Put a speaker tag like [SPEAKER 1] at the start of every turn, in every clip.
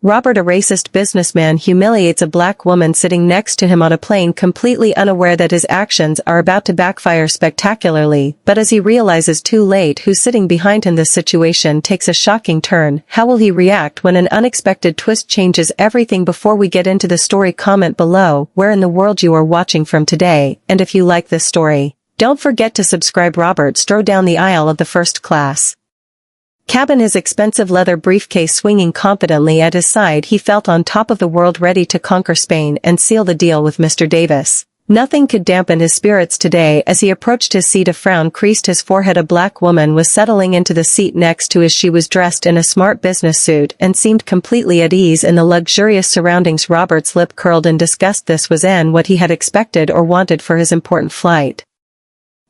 [SPEAKER 1] Robert, a racist businessman, humiliates a black woman sitting next to him on a plane, completely unaware that his actions are about to backfire spectacularly, but as he realizes too late who's sitting behind him, the situation takes a shocking turn. How will he react when an unexpected twist changes everything? Before we get into the story, comment below where in the world you are watching from today, and if you like this story, don't forget to subscribe. Robert strode down the aisle of the first class cabin, his expensive leather briefcase swinging confidently at his side. He felt on top of the world, ready to conquer Spain and seal the deal with Mr. Davis. Nothing could dampen his spirits today. As he approached his seat, a frown creased his forehead. A black woman was settling into the seat next to his. She was dressed in a smart business suit and seemed completely at ease in the luxurious surroundings. Robert's lip curled in disgust. This was what he had expected or wanted for his important flight.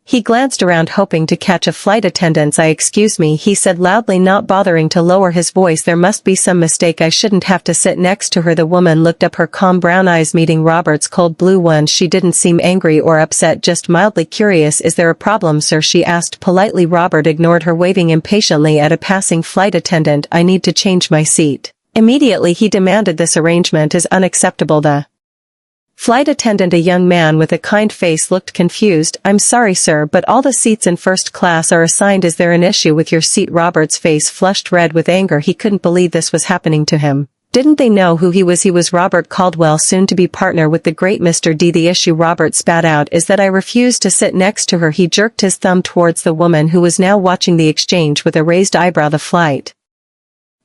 [SPEAKER 1] He glanced around, hoping to catch a flight attendant. Excuse me," he said loudly, not bothering to lower his voice. "There must be some mistake. I shouldn't have to sit next to her." The woman looked up, her calm brown eyes meeting Robert's cold blue ones. She didn't seem angry or upset, just mildly curious. "Is there a problem, sir?" she asked politely. Robert ignored her, waving impatiently at a passing flight attendant. "I need to change my seat immediately," he demanded. "This arrangement is unacceptable." The flight attendant, a young man with a kind face, looked confused. "I'm sorry, sir, but all the seats in first class are assigned. Is there an issue with your seat?" Robert's face flushed red with anger. He couldn't believe this was happening to him. Didn't they know who he was? He was Robert Caldwell, soon to be partner with the great Mr. D. "The issue," Robert spat out, "is that I refuse to sit next to her." He jerked his thumb towards the woman who was now watching the exchange with a raised eyebrow. The flight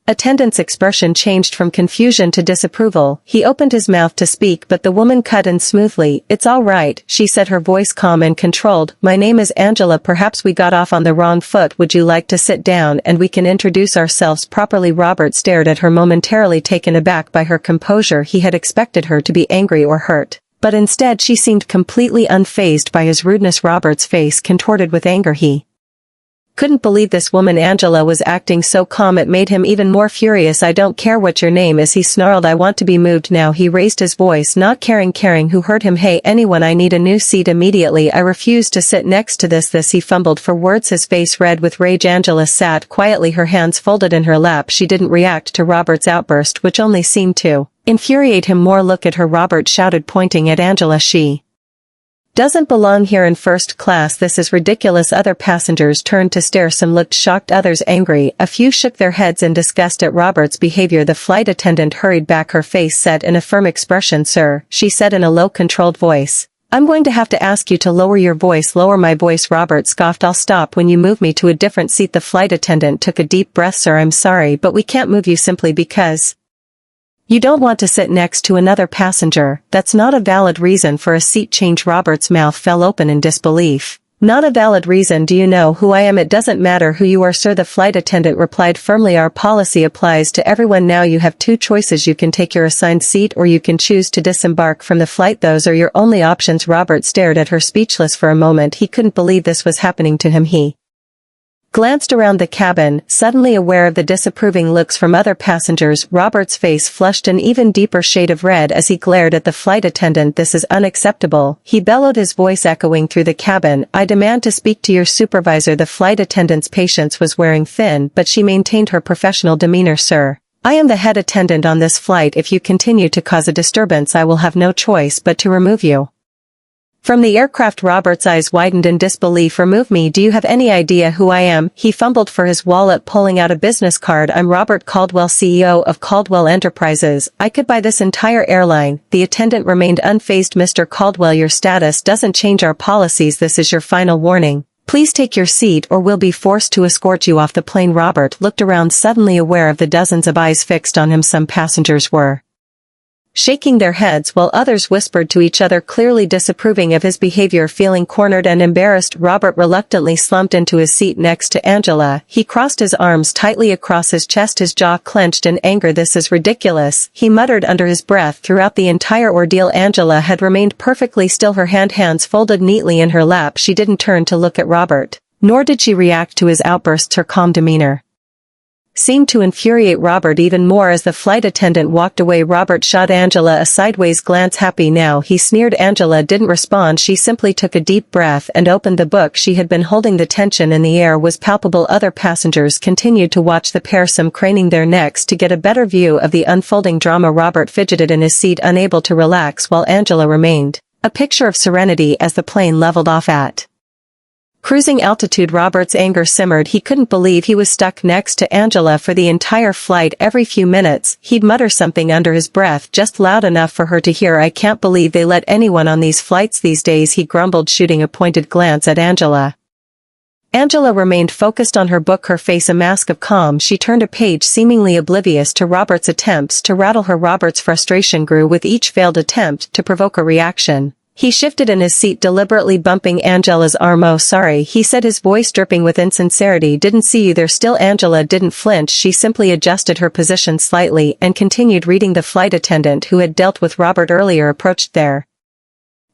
[SPEAKER 1] attendant's expression changed from confusion to disapproval. He opened his mouth to speak, but the woman cut in smoothly. "It's all right," she said, her voice calm and controlled. "My name is Angela. Perhaps we got off on the wrong foot. Would you like to sit down and we can introduce ourselves properly?" Robert stared at her, momentarily taken aback by her composure. He had expected her to be angry or hurt, but instead she seemed completely unfazed by his rudeness. Robert's face contorted with anger. He couldn't believe this woman Angela was acting so calm. It made him even more furious. "I don't care what your name is," he snarled. "I want to be moved now." He raised his voice, not caring who heard him. "Hey, anyone, I need a new seat immediately. I refuse to sit next to this." He fumbled for words, his face red with rage. Angela sat quietly, her hands folded in her lap. She didn't react to Robert's outburst, which only seemed to infuriate him more. "Look at her," Robert shouted, pointing at Angela. "She doesn't belong here in first class. This is ridiculous." Other passengers turned to stare. Some looked shocked, others angry. A few shook their heads in disgust at Robert's behavior. The flight attendant hurried back, her face set in a firm expression. "Sir," she said in a low, controlled voice, "I'm going to have to ask you to lower your voice." "Lower my voice?" Robert scoffed. "I'll stop when you move me to a different seat." The flight attendant took a deep breath. "Sir, I'm sorry, but we can't move you simply because you don't want to sit next to another passenger. That's not a valid reason for a seat change." Robert's mouth fell open in disbelief. "Not a valid reason? Do you know who I am?" "It doesn't matter who you are, sir," the flight attendant replied firmly. "Our policy applies to everyone. Now you have two choices. You can take your assigned seat or you can choose to disembark from the flight. Those are your only options." Robert stared at her, speechless for a moment. He couldn't believe this was happening to him. He glanced around the cabin, suddenly aware of the disapproving looks from other passengers. Robert's face flushed an even deeper shade of red as he glared at the flight attendant. "This is unacceptable," he bellowed, his voice echoing through the cabin. "I demand to speak to your supervisor." The flight attendant's patience was wearing thin, but she maintained her professional demeanor. "Sir, I am the head attendant on this flight. If you continue to cause a disturbance, I will have no choice but to remove you from the aircraft." Robert's eyes widened in disbelief. "Remove me? Do you have any idea who I am?" He fumbled for his wallet, pulling out a business card. "I'm Robert Caldwell, CEO of Caldwell Enterprises. I could buy this entire airline." The attendant remained unfazed. "Mr. Caldwell, your status doesn't change our policies. This is your final warning. Please take your seat or we'll be forced to escort you off the plane." Robert looked around, suddenly aware of the dozens of eyes fixed on him. Some passengers were shaking their heads while others whispered to each other, clearly disapproving of his behavior. Feeling cornered and embarrassed, Robert reluctantly slumped into his seat next to Angela. He crossed his arms tightly across his chest, his jaw clenched in anger. "This is ridiculous," he muttered under his breath. Throughout the entire ordeal, Angela had remained perfectly still, her hands folded neatly in her lap. She didn't turn to look at Robert, nor did she react to his outbursts. Her calm demeanor seemed to infuriate Robert even more as the flight attendant walked away. Robert shot Angela a sideways glance. Happy now, he sneered. Angela didn't respond. She simply took a deep breath and opened the book she had been holding. The tension in the air was palpable. Other passengers continued to watch the pair, some craning their necks to get a better view of the unfolding drama. Robert fidgeted in his seat, unable to relax, while Angela remained a picture of serenity as the plane leveled off at cruising altitude. Robert's anger simmered. He couldn't believe he was stuck next to Angela for the entire flight. Every few minutes, he'd mutter something under his breath, just loud enough for her to hear. I can't believe they let anyone on these flights these days, he grumbled, shooting a pointed glance at Angela. Angela remained focused on her book, her face a mask of calm. She turned a page, seemingly oblivious to Robert's attempts to rattle her. Robert's frustration grew with each failed attempt to provoke a reaction. He shifted in his seat, deliberately bumping Angela's arm. Oh, sorry, he said, his voice dripping with insincerity. Didn't see you there. Still, Angela didn't flinch. She simply adjusted her position slightly and continued reading. The flight attendant who had dealt with Robert earlier approached their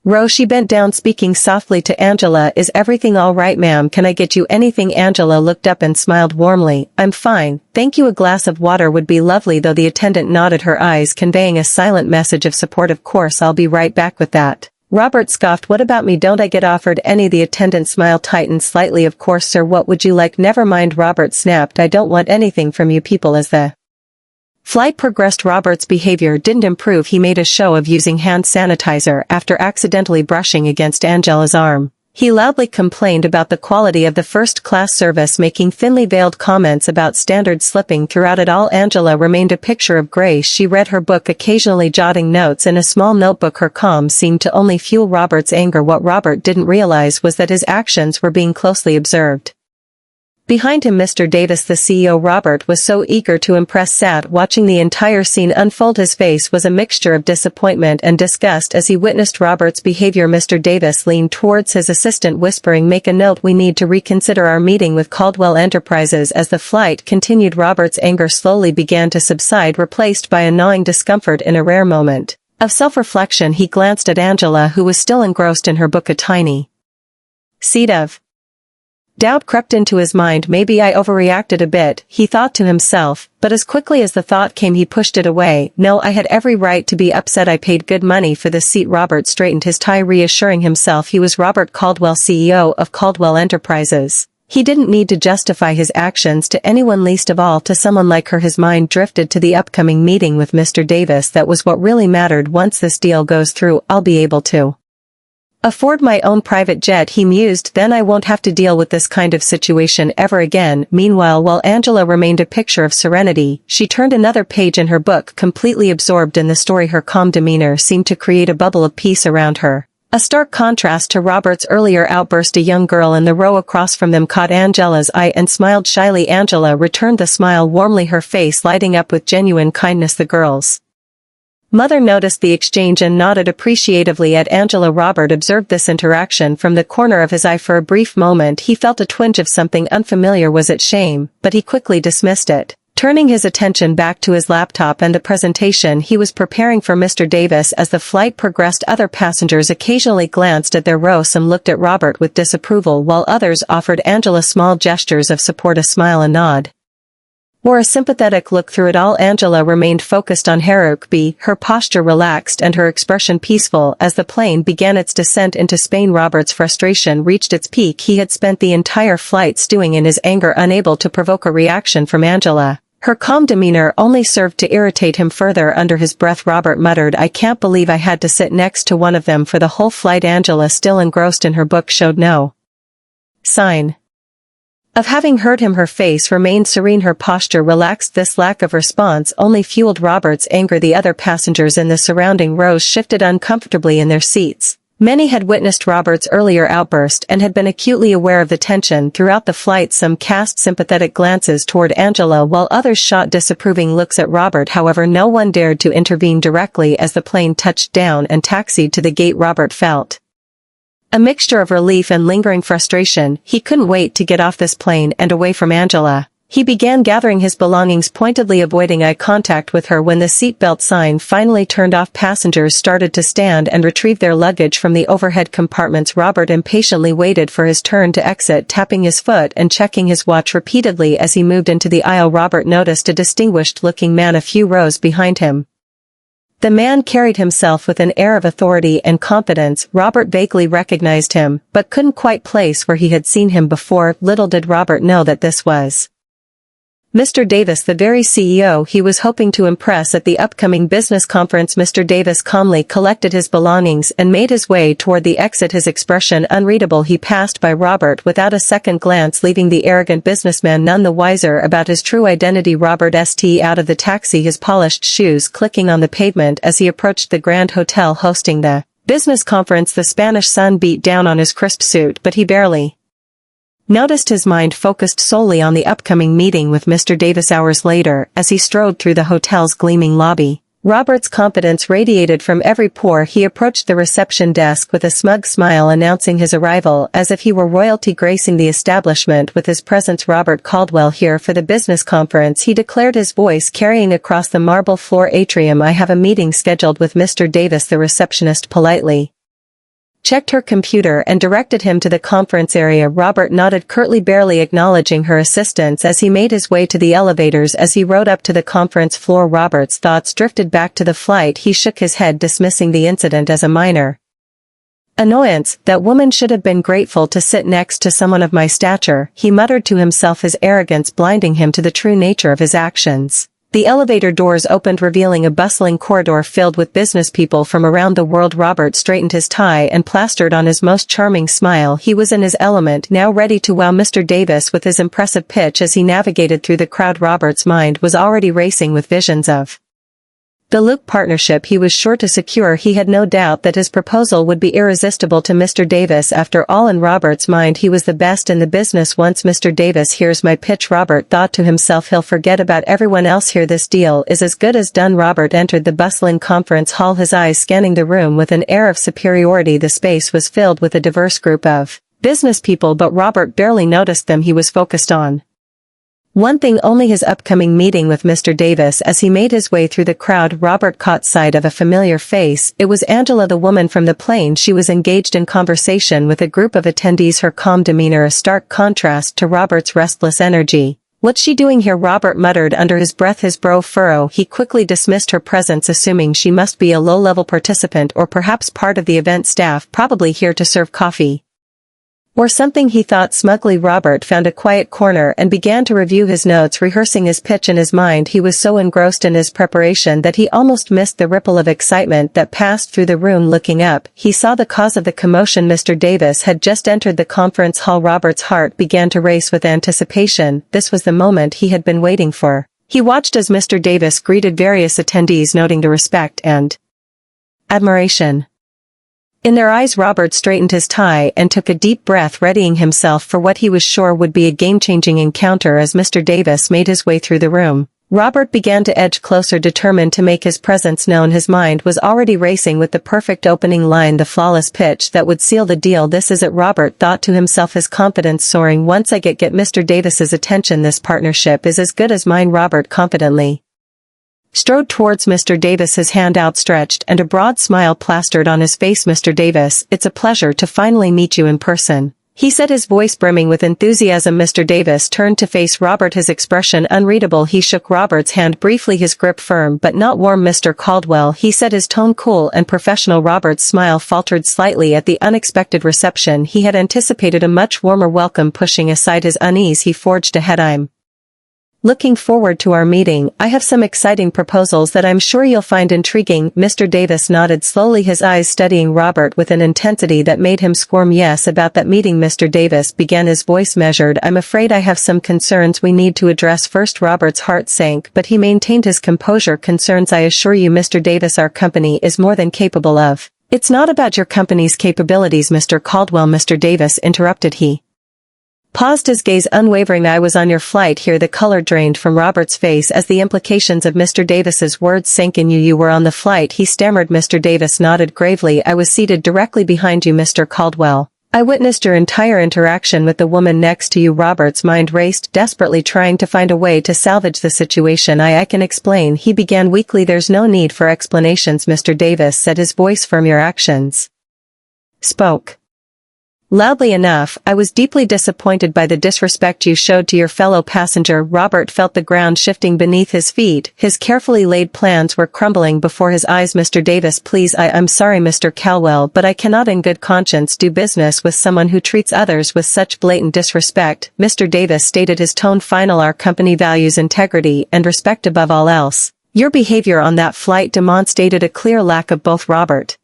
[SPEAKER 1] row. She bent down, speaking softly to Angela. Is everything all right, ma'am? Can I get you anything? Angela looked up and smiled warmly. I'm fine, thank you. A glass of water would be lovely, though. The attendant nodded, her eyes conveying a silent message of support. Of course, I'll be right back with that. Robert scoffed. What about me? Don't I get offered any? The attendant's smile tightened slightly. Of course, sir. What would you like? Never mind, Robert snapped. I don't want anything from you people. As the flight progressed, Robert's behavior didn't improve. He made a show of using hand sanitizer after accidentally brushing against Angela's arm. He loudly complained about the quality of the first-class service, making thinly veiled comments about standards slipping throughout it all. Angela remained a picture of grace. She read her book, occasionally jotting notes in a small notebook. Her calm seemed to only fuel Robert's anger. What Robert didn't realize was that his actions were being closely observed. Behind him, Mr. Davis, the CEO. Robert was so eager to impress, sat watching the entire scene unfold. His face was a mixture of disappointment and disgust as he witnessed Robert's behavior. Mr. Davis leaned towards his assistant, whispering, make a note, we need to reconsider our meeting with Caldwell Enterprises. As the flight continued, Robert's anger slowly began to subside, replaced by a gnawing discomfort. In a rare moment of self-reflection, he glanced at Angela, who was still engrossed in her book. A tiny seed of doubt crept into his mind. Maybe I overreacted a bit, he thought to himself, but as quickly as the thought came, he pushed it away. No, I had every right to be upset. I paid good money for this seat. Robert straightened his tie, reassuring himself he was Robert Caldwell, CEO of Caldwell Enterprises. He didn't need to justify his actions to anyone, least of all to someone like her. His mind drifted to the upcoming meeting with Mr. Davis. That was what really mattered. Once this deal goes through, I'll be able to afford my own private jet, he mused. Then I won't have to deal with this kind of situation ever again. Meanwhile, while Angela remained a picture of serenity, she turned another page in her book, completely absorbed in the story. Her calm demeanor seemed to create a bubble of peace around her. A stark contrast to Robert's earlier outburst. A young girl in the row across from them caught Angela's eye and smiled shyly. Angela returned the smile warmly, her face lighting up with genuine kindness. The girl's mother noticed the exchange and nodded appreciatively at Angela. Robert observed this interaction from the corner of his eye. For a brief moment he felt a twinge of something unfamiliar. Was it shame? But he quickly dismissed it, turning his attention back to his laptop and the presentation he was preparing for Mr. Davis. As the flight progressed, other passengers occasionally glanced at their row. Some looked at Robert with disapproval, while others offered Angela small gestures of support, a smile, a nod, or a sympathetic look. Through it all, Angela remained focused on Harrowby, her posture relaxed and her expression peaceful. As the plane began its descent into Spain, Robert's frustration reached its peak. He had spent the entire flight stewing in his anger, unable to provoke a reaction from Angela. Her calm demeanor only served to irritate him further. Under his breath, Robert muttered, I can't believe I had to sit next to one of them for the whole flight. Angela, still engrossed in her book, showed no sign of having heard him. Her face remained serene, her posture relaxed. This lack of response only fueled Robert's anger. The other passengers in the surrounding rows shifted uncomfortably in their seats. Many had witnessed Robert's earlier outburst and had been acutely aware of the tension throughout the flight. Some cast sympathetic glances toward Angela, while others shot disapproving looks at Robert. However, no one dared to intervene directly. As the plane touched down and taxied to the gate, Robert felt a mixture of relief and lingering frustration. He couldn't wait to get off this plane and away from Angela. He began gathering his belongings, pointedly avoiding eye contact with her. When the seatbelt sign finally turned off, passengers started to stand and retrieve their luggage from the overhead compartments. Robert impatiently waited for his turn to exit, tapping his foot and checking his watch repeatedly as he moved into the aisle. Robert noticed a distinguished-looking man a few rows behind him. The man carried himself with an air of authority and confidence. Robert vaguely recognized him, but couldn't quite place where he had seen him before. Little did Robert know that this was Mr. Davis, the very CEO he was hoping to impress at the upcoming business conference. Mr. Davis calmly collected his belongings and made his way toward the exit, his expression unreadable. He passed by Robert without a second glance, leaving the arrogant businessman none the wiser about his true identity. Robert stepped out of the taxi, his polished shoes clicking on the pavement as he approached the Grand Hotel hosting the business conference. The Spanish sun beat down on his crisp suit, but he barely noticed. His mind focused solely on the upcoming meeting with Mr. Davis. Hours later, as he strode through the hotel's gleaming lobby, Robert's confidence radiated from every pore. He approached the reception desk with a smug smile, announcing his arrival as if he were royalty gracing the establishment with his presence. Robert Caldwell here for the business conference, he declared, his voice carrying across the marble floor atrium. I have a meeting scheduled with Mr. Davis. The receptionist politely checked her computer and directed him to the conference area. Robert nodded curtly, barely acknowledging her assistance as he made his way to the elevators. As he rode up to the conference floor, Robert's thoughts drifted back to the flight. He shook his head, dismissing the incident as a minor annoyance. That woman should have been grateful to sit next to someone of my stature, he muttered to himself, his arrogance blinding him to the true nature of his actions. The elevator doors opened, revealing a bustling corridor filled with business people from around the world. Robert straightened his tie and plastered on his most charming smile. He was in his element, now ready to wow Mr. Davis with his impressive pitch. As he navigated through the crowd, Robert's mind was already racing with visions of the Luke partnership he was sure to secure. He had no doubt that his proposal would be irresistible to Mr. Davis. After all, in Robert's mind, he was the best in the business. Once Mr. Davis hears my pitch, Robert thought to himself, he'll forget about everyone else here. This deal is as good as done. Robert entered the bustling conference hall, his eyes scanning the room with an air of superiority. The space was filled with a diverse group of business people, but Robert barely noticed them. He was focused on one thing only, his upcoming meeting with Mr. Davis. As he made his way through the crowd, Robert caught sight of a familiar face. It was Angela, the woman from the plane. She was engaged in conversation with a group of attendees, her calm demeanor a stark contrast to Robert's restless energy. What's she doing here? Robert muttered under his breath, his brow furrow. He quickly dismissed her presence, assuming she must be a low-level participant or perhaps part of the event staff, probably here to serve coffee or something, he thought smugly. Robert found a quiet corner and began to review his notes, rehearsing his pitch in his mind. He was so engrossed in his preparation that he almost missed the ripple of excitement that passed through the room. Looking up, he saw the cause of the commotion. Mr. Davis had just entered the conference hall. Robert's heart began to race with anticipation. This was the moment he had been waiting for. He watched as Mr. Davis greeted various attendees, noting the respect and admiration in their eyes. Robert straightened his tie and took a deep breath, readying himself for what he was sure would be a game-changing encounter. As Mr. Davis made his way through the room, Robert began to edge closer, determined to make his presence known. His mind was already racing with the perfect opening line, the flawless pitch that would seal the deal. This is it, Robert thought to himself, his confidence soaring. Once I get Mr. Davis's attention, this partnership is as good as mine. Robert confidently strode towards Mr. Davis, his hand outstretched and a broad smile plastered on his face. Mr. Davis, it's a pleasure to finally meet you in person, he said, his voice brimming with enthusiasm. Mr. Davis turned to face Robert, his expression unreadable. He shook Robert's hand briefly, his grip firm but not warm. Mr. Caldwell, he said, his tone cool and professional. Robert's smile faltered slightly at the unexpected reception. He had anticipated a much warmer welcome. Pushing aside his unease, he forged ahead. I'm looking forward to our meeting. I have some exciting proposals that I'm sure you'll find intriguing. Mr. Davis nodded slowly, his eyes studying Robert with an intensity that made him squirm. Yes, about that meeting, Mr. Davis began, his voice measured. I'm afraid I have some concerns we need to address first. Robert's heart sank, but he maintained his composure. Concerns? I assure you, Mr. Davis, our company is more than capable of. It's not about your company's capabilities, Mr. Caldwell. Mr. Davis interrupted. He paused, his gaze unwavering. I was on your flight here. The color drained from Robert's face as the implications of Mr. Davis's words sank in. You were on the flight, he stammered. Mr. Davis nodded gravely. I was seated directly behind you, Mr. Caldwell. I witnessed your entire interaction with the woman next to you. Robert's mind raced, desperately trying to find a way to salvage the situation. I can explain, he began weakly. There's no need for explanations, Mr. Davis said, his voice firm. Your actions spoke loudly enough. I was deeply disappointed by the disrespect you showed to your fellow passenger. Robert felt the ground shifting beneath his feet. His carefully laid plans were crumbling before his eyes. Mr. Davis, please. I'm sorry, Mr. Calwell, but I cannot in good conscience do business with someone who treats others with such blatant disrespect, Mr. Davis stated, his tone final. Our company values integrity and respect above all else. Your behavior on that flight demonstrated a clear lack of both. Robert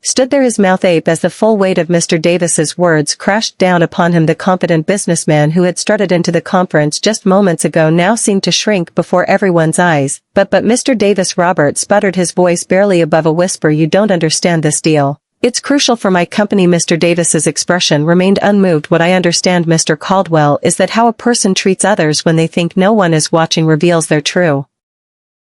[SPEAKER 1] stood there, his mouth agape as the full weight of Mr. Davis's words crashed down upon him. The confident businessman who had strutted into the conference just moments ago now seemed to shrink before everyone's eyes. But Mr. Davis, Robert sputtered, his voice barely above a whisper, you don't understand this deal. It's crucial for my company. Mr. Davis's expression remained unmoved. What I understand, Mr. Caldwell, is that how a person treats others when they think no one is watching reveals their true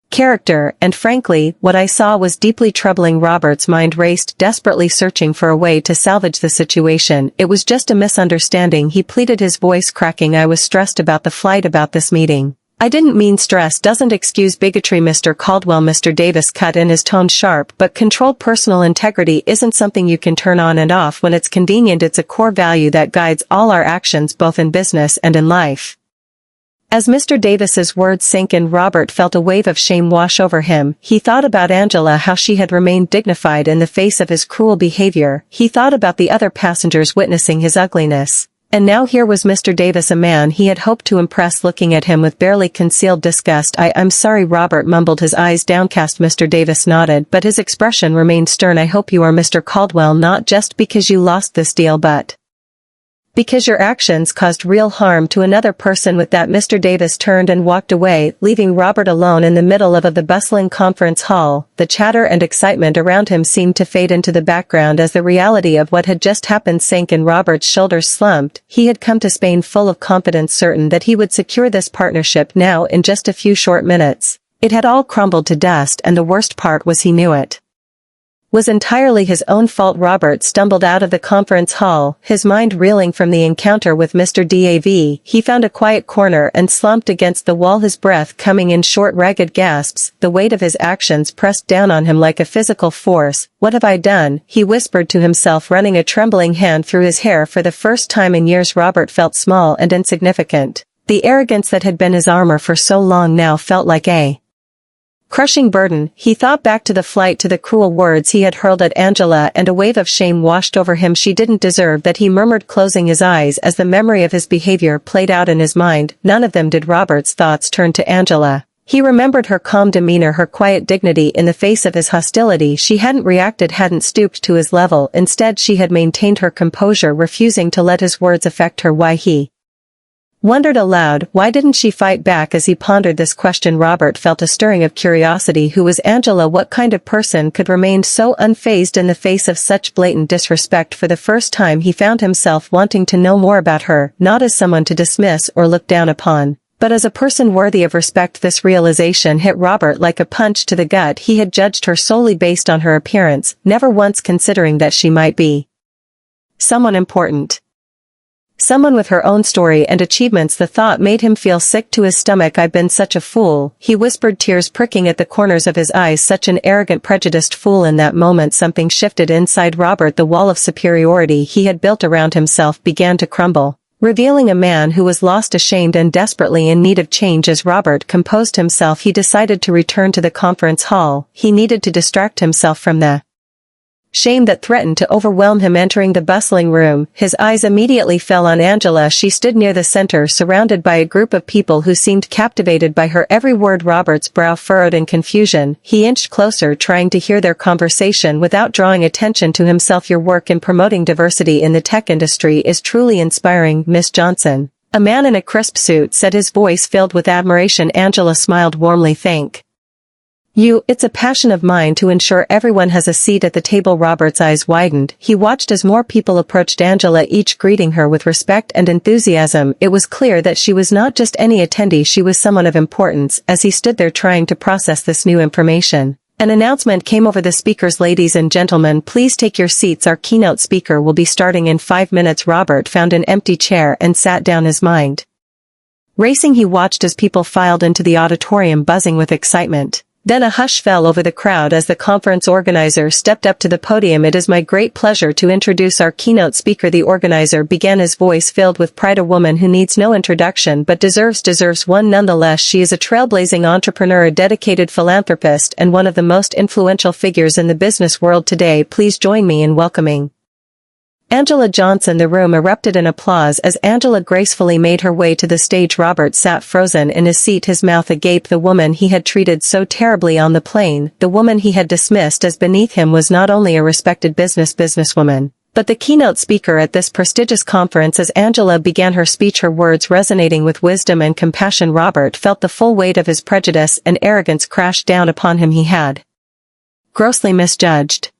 [SPEAKER 1] character, and frankly, what I saw was deeply troubling. Robert's mind raced, desperately searching for a way to salvage the situation. It was just a misunderstanding, he pleaded, his voice cracking. I was stressed about the flight, about this meeting. I didn't mean stress doesn't excuse bigotry, Mr. Caldwell. Mr. Davis cut in, his tone sharp but controlled. Personal integrity isn't something you can turn on and off when it's convenient. It's a core value that guides all our actions, both in business and in life. As Mr. Davis's words sank in, Robert felt a wave of shame wash over him. He thought about Angela, how she had remained dignified in the face of his cruel behavior. He thought about the other passengers witnessing his ugliness. And now here was Mr. Davis, a man he had hoped to impress, looking at him with barely concealed disgust. I'm sorry, Robert mumbled, his eyes downcast. Mr. Davis nodded, but his expression remained stern. I hope you are, Mr. Caldwell, not just because you lost this deal, but because your actions caused real harm to another person. With that, Mr. Davis turned and walked away, leaving Robert alone in the middle of the bustling conference hall. The chatter and excitement around him seemed to fade into the background as the reality of what had just happened sank in. Robert's shoulders slumped. He had come to Spain full of confidence, certain that he would secure this partnership. Now, in just a few short minutes, it had all crumbled to dust, and the worst part was he knew it was entirely his own fault. Robert stumbled out of the conference hall, his mind reeling from the encounter with Mr. Dav. He found a quiet corner and slumped against the wall, his breath coming in short, ragged gasps. The weight of his actions pressed down on him like a physical force. What have I done? He whispered to himself, running a trembling hand through his hair. For the first time in years, Robert felt small and insignificant. The arrogance that had been his armor for so long now felt like a crushing burden. He thought back to the flight, to the cruel words he had hurled at Angela, and a wave of shame washed over him. She didn't deserve that, he murmured, closing his eyes as the memory of his behavior played out in his mind. None of them did. Robert's thoughts turned to Angela. He remembered her calm demeanor, her quiet dignity in the face of his hostility. She hadn't reacted, hadn't stooped to his level. Instead, she had maintained her composure, refusing to let his words affect her. Why, he wondered aloud, why didn't she fight back? As he pondered this question, Robert felt a stirring of curiosity. Who was Angela? What kind of person could remain so unfazed in the face of such blatant disrespect? For the first time he found himself wanting to know more about her, not as someone to dismiss or look down upon, but as a person worthy of respect. This realization hit Robert like a punch to the gut. He had judged her solely based on her appearance, never once considering that she might be someone important. Someone with her own story and achievements. The thought made him feel sick to his stomach. I've been such a fool, he whispered, tears pricking at the corners of his eyes. Such an arrogant, prejudiced fool. In that moment something shifted inside Robert. The wall of superiority he had built around himself began to crumble, revealing a man who was lost, ashamed, and desperately in need of change. As Robert composed himself, he decided to return to the conference hall. He needed to distract himself from the shame that threatened to overwhelm him. Entering the bustling room, his eyes immediately fell on Angela. She stood near the center, surrounded by a group of people who seemed captivated by her every word. Robert's brow furrowed in confusion. He inched closer, trying to hear their conversation without drawing attention to himself. Your work in promoting diversity in the tech industry is truly inspiring, Miss Johnson. A man in a crisp suit said, his voice filled with admiration. Angela smiled warmly. Thank you. It's a passion of mine to ensure everyone has a seat at the table. Robert's eyes widened. He watched as more people approached Angela, each greeting her with respect and enthusiasm. It was clear that she was not just any attendee, she was someone of importance. As he stood there trying to process this new information, An announcement came over the speakers. Ladies and gentlemen, please take your seats. Our keynote speaker will be starting in 5 minutes. Robert found an empty chair and sat down, his mind racing. He watched as people filed into the auditorium, buzzing with excitement. Then a hush fell over the crowd as the conference organizer stepped up to the podium. It is my great pleasure to introduce our keynote speaker. The organizer began, his voice filled with pride. A woman who needs no introduction but deserves one nonetheless. She is a trailblazing entrepreneur, a dedicated philanthropist, and one of the most influential figures in the business world today. Please join me in welcoming Angela Johnson. The room erupted in applause as Angela gracefully made her way to the stage. Robert sat frozen in his seat, his mouth agape. The woman he had treated so terribly on the plane, the woman he had dismissed as beneath him, was not only a respected businesswoman, but the keynote speaker at this prestigious conference. As Angela began her speech, her words resonating with wisdom and compassion, Robert felt the full weight of his prejudice and arrogance crash down upon him. He had grossly misjudged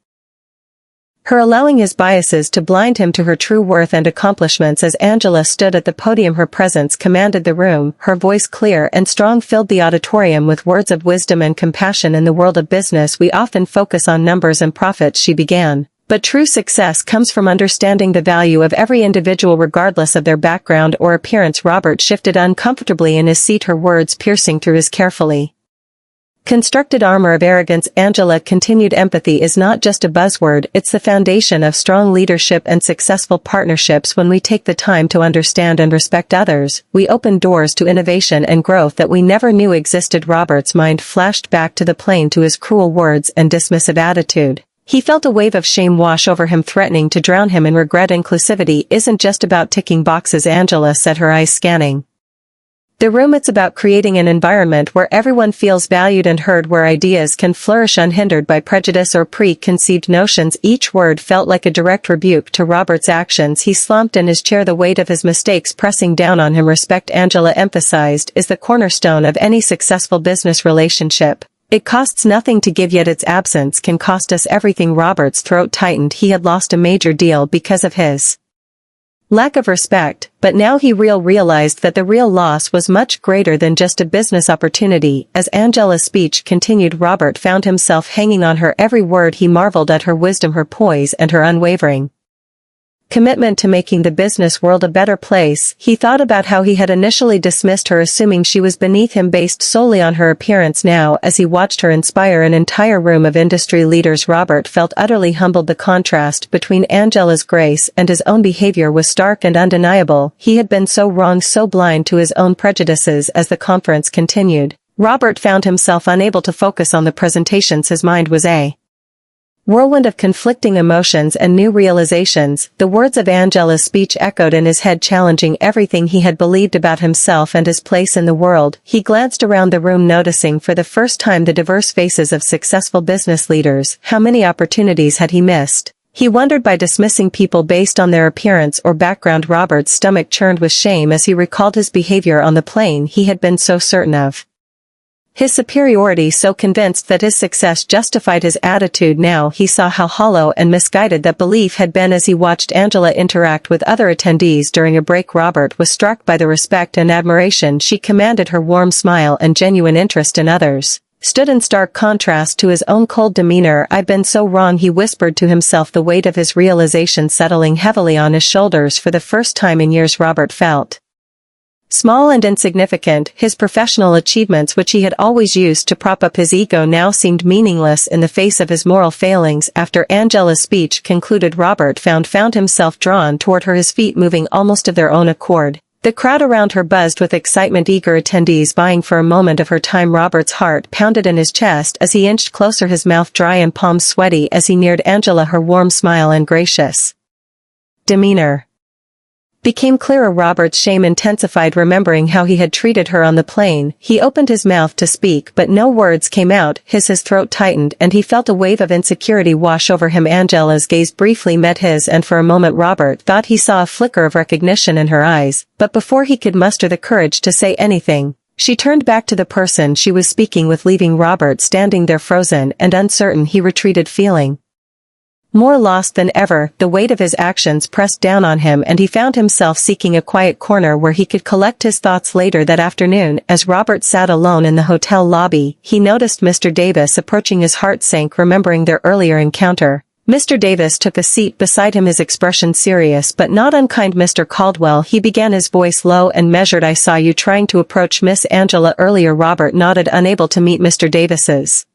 [SPEAKER 1] her, allowing his biases to blind him to her true worth and accomplishments. As Angela stood at the podium, her presence commanded the room, her voice clear and strong filled the auditorium with words of wisdom and compassion. In the world of business, we often focus on numbers and profits, she began. But true success comes from understanding the value of every individual regardless of their background or appearance. Robert shifted uncomfortably in his seat, her words piercing through his carefully constructed armor of arrogance. Angela continued, empathy is not just a buzzword, it's the foundation of strong leadership and successful partnerships. When we take the time to understand and respect others, we open doors to innovation and growth that we never knew existed. Robert's mind flashed back to the plane, to his cruel words and dismissive attitude. He felt a wave of shame wash over him, threatening to drown him in regret. Inclusivity isn't just about ticking boxes, Angela said, her eyes scanning the room. It's about creating an environment where everyone feels valued and heard, where ideas can flourish unhindered by prejudice or preconceived notions. Each word felt like a direct rebuke to Robert's actions. He slumped in his chair, the weight of his mistakes pressing down on him. Respect, Angela emphasized, is the cornerstone of any successful business relationship. It costs nothing to give, yet its absence can cost us everything. Robert's throat tightened. He had lost a major deal because of his lack of respect, but now he realized that the real loss was much greater than just a business opportunity. As Angela's speech continued, Robert found himself hanging on her every word. He marveled at her wisdom, her poise, and her unwavering commitment to making the business world a better place. He thought about how he had initially dismissed her, assuming she was beneath him based solely on her appearance. Now, as he watched her inspire an entire room of industry leaders, Robert felt utterly humbled. The contrast between Angela's grace and his own behavior was stark and undeniable. He had been so wrong, so blind to his own prejudices. As the conference continued, Robert found himself unable to focus on the presentations. His mind was a whirlwind of conflicting emotions and new realizations. The words of Angela's speech echoed in his head, challenging everything he had believed about himself and his place in the world. He glanced around the room, noticing for the first time the diverse faces of successful business leaders. How many opportunities had he missed? He wondered, by dismissing people based on their appearance or background. Robert's stomach churned with shame as he recalled his behavior on the plane. He had been so certain of his superiority, so convinced that his success justified his attitude. Now he saw how hollow and misguided that belief had been. As he watched Angela interact with other attendees during a break, Robert was struck by the respect and admiration she commanded. Her warm smile and genuine interest in others stood in stark contrast to his own cold demeanor. I've been so wrong, he whispered to himself, the weight of his realization settling heavily on his shoulders. For the first time in years, Robert felt small and insignificant. His professional achievements, which he had always used to prop up his ego, now seemed meaningless in the face of his moral failings. After Angela's speech concluded, Robert found himself drawn toward her, his feet moving almost of their own accord. The crowd around her buzzed with excitement, eager attendees vying for a moment of her time. Robert's heart pounded in his chest as he inched closer, his mouth dry and palms sweaty as he neared Angela. Her warm smile and gracious demeanor became clearer. Robert's shame intensified, remembering how he had treated her on the plane. He opened his mouth to speak, but no words came out. His throat tightened, and he felt a wave of insecurity wash over him. Angela's gaze briefly met his, and for a moment Robert thought he saw a flicker of recognition in her eyes. But before he could muster the courage to say anything, she turned back to the person she was speaking with, leaving Robert standing there frozen and uncertain. He retreated, feeling More lost than ever, the weight of his actions pressed down on him and he found himself seeking a quiet corner where he could collect his thoughts. Later that afternoon, as Robert sat alone in the hotel lobby, he noticed Mr. Davis approaching. His heart sank remembering their earlier encounter. Mr. Davis took a seat beside him, his expression serious but not unkind. "Mr. Caldwell," he began, his voice low and measured, "I saw you trying to approach Miss Angela earlier." Robert nodded, unable to meet Mr. Davis's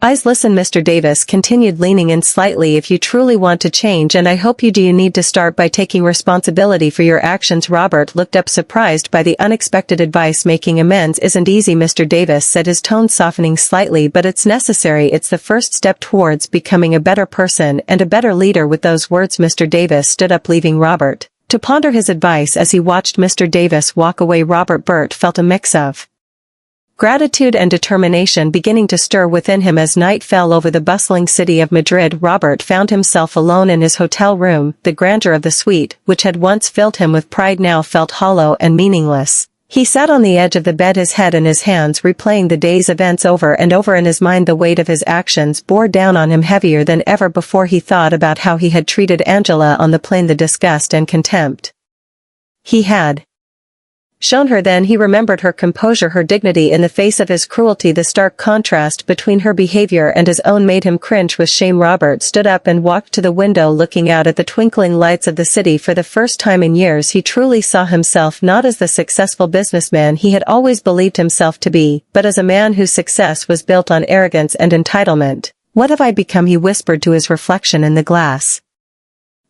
[SPEAKER 1] eyes. "Listen," Mr. Davis continued, leaning in slightly, "if you truly want to change, and I hope you do, you need to start by taking responsibility for your actions." Robert looked up, surprised by the unexpected advice. "Making amends isn't easy," Mr. Davis said, his tone softening slightly, "but it's necessary. It's the first step towards becoming a better person and a better leader." With those words, Mr. Davis stood up, leaving Robert to ponder his advice. As he watched Mr. Davis walk away, Robert Burt felt a mix of gratitude and determination beginning to stir within him. As night fell over the bustling city of Madrid, Robert found himself alone in his hotel room. The grandeur of the suite, which had once filled him with pride, now felt hollow and meaningless. He sat on the edge of the bed, his head in his hands, replaying the day's events over and over in his mind. The weight of his actions bore down on him heavier than ever before. He thought about how he had treated Angela on the plane, the disgust and contempt he had shown her then. He remembered her composure, her dignity in the face of his cruelty. The stark contrast between her behavior and his own made him cringe with shame. Robert stood up and walked to the window, looking out at the twinkling lights of the city. For the first time in years, he truly saw himself not as the successful businessman he had always believed himself to be, but as a man whose success was built on arrogance and entitlement. "What have I become?" he whispered to his reflection in the glass.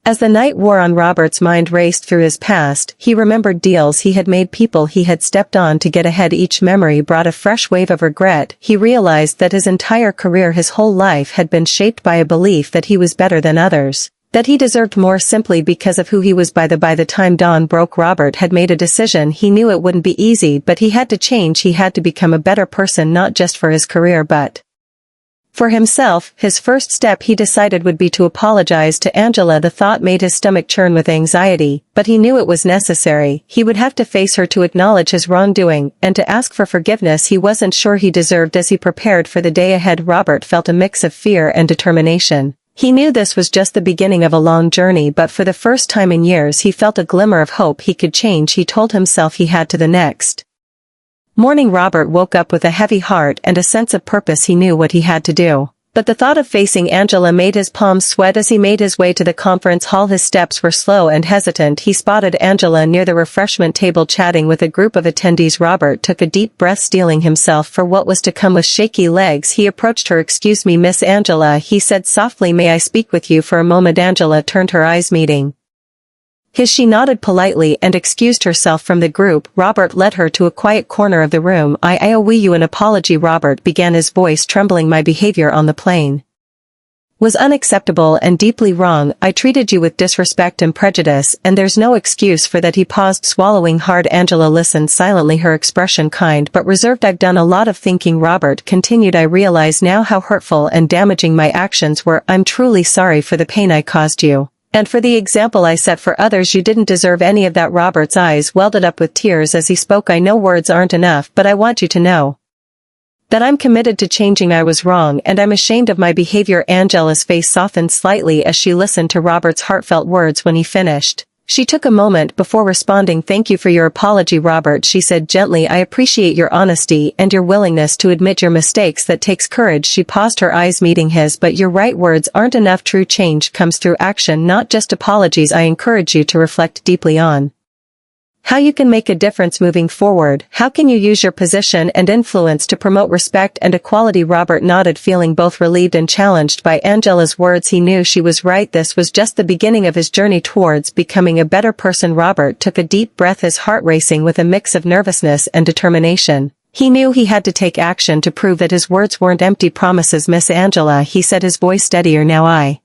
[SPEAKER 1] As the night wore on, Robert's mind raced through his past. He remembered deals he had made, people he had stepped on to get ahead. Each memory brought a fresh wave of regret. He realized that his entire career, his whole life, had been shaped by a belief that he was better than others, that he deserved more simply because of who he was. By the time dawn broke, Robert had made a decision. He knew it wouldn't be easy, but he had to change. He had to become a better person, not just for his career but for himself. His first step, he decided, would be to apologize to Angela. The thought made his stomach churn with anxiety, but he knew it was necessary. He would have to face her, to acknowledge his wrongdoing, and to ask for forgiveness he wasn't sure he deserved. As he prepared for the day ahead, Robert felt a mix of fear and determination. He knew this was just the beginning of a long journey, but for the first time in years he felt a glimmer of hope. He could change, he told himself he had to. The next morning, Robert woke up with a heavy heart and a sense of purpose. He knew what he had to do, but the thought of facing Angela made his palms sweat. As he made his way to the conference hall, his steps were slow and hesitant. He spotted Angela near the refreshment table chatting with a group of attendees. Robert took a deep breath, steeling himself for what was to come. With shaky legs, he approached her. "Excuse me, Miss Angela," he said softly, "may I speak with you for a moment?" Angela turned, her eyes meeting his. She nodded politely and excused herself from the group. Robert led her to a quiet corner of the room. I owe you an apology," Robert began, his voice trembling. "My behavior on the plane was unacceptable and deeply wrong. I treated you with disrespect and prejudice, and there's no excuse for that." He paused, swallowing hard. Angela listened silently, her expression kind but reserved. "I've done a lot of thinking," Robert continued. "I realize now how hurtful and damaging my actions were. I'm truly sorry for the pain I caused you, and for the example I set for others. You didn't deserve any of that." Robert's eyes welled up with tears as he spoke. "I know words aren't enough, but I want you to know that I'm committed to changing. I was wrong and I'm ashamed of my behavior." Angela's face softened slightly as she listened to Robert's heartfelt words. When he finished, she took a moment before responding. "Thank you for your apology, Robert," she said gently. "I appreciate your honesty and your willingness to admit your mistakes. That takes courage." She paused, her eyes meeting his. "But you're right, words aren't enough. True change comes through action, not just apologies." I encourage you to reflect deeply on how you can make a difference moving forward. How can you use your position and influence to promote respect and equality? Robert nodded, feeling both relieved and challenged by Angela's words. He knew she was right. This was just the beginning of his journey towards becoming a better person. Robert took a deep breath, his heart racing with a mix of nervousness and determination. He knew he had to take action to prove that his words weren't empty promises. "Miss Angela," he said, his voice steadier now, "I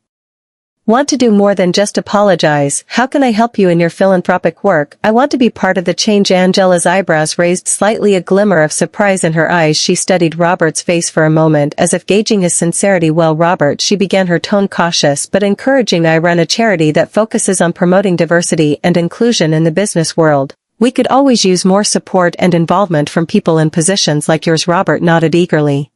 [SPEAKER 1] want to do more than just apologize. How can I help you in your philanthropic work? I want to be part of the change." Angela's eyebrows raised slightly, a glimmer of surprise in her eyes. She studied Robert's face for a moment as if gauging his sincerity. "Well, Robert," she began, her tone cautious but encouraging, "I run a charity that focuses on promoting diversity and inclusion in the business world. We could always use more support and involvement from people in positions like yours." Robert nodded eagerly.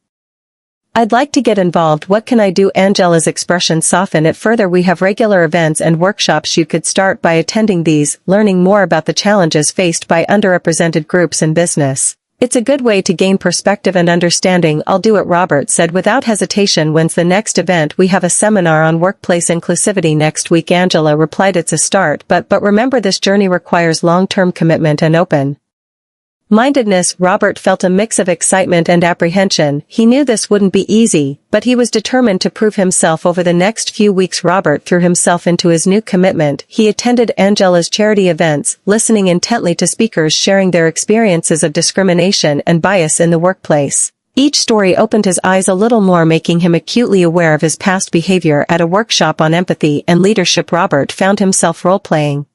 [SPEAKER 1] I'd like to get involved. What can I do? Angela's expression softened it further. We have regular events and workshops. You could start by attending these, learning more about the challenges faced by underrepresented groups in business. It's a good way to gain perspective and understanding. I'll do it, Robert said without hesitation. When's the next event? We have a seminar on workplace inclusivity next week. Angela replied, it's a start, but remember, this journey requires long-term commitment and open-mindedness. Robert felt a mix of excitement and apprehension. He knew this wouldn't be easy, but he was determined to prove himself. Over the next few weeks, Robert threw himself into his new commitment. He attended Angela's charity events, listening intently to speakers sharing their experiences of discrimination and bias in the workplace. Each story opened his eyes a little more, making him acutely aware of his past behavior. At a workshop on empathy and leadership, Robert found himself role-playing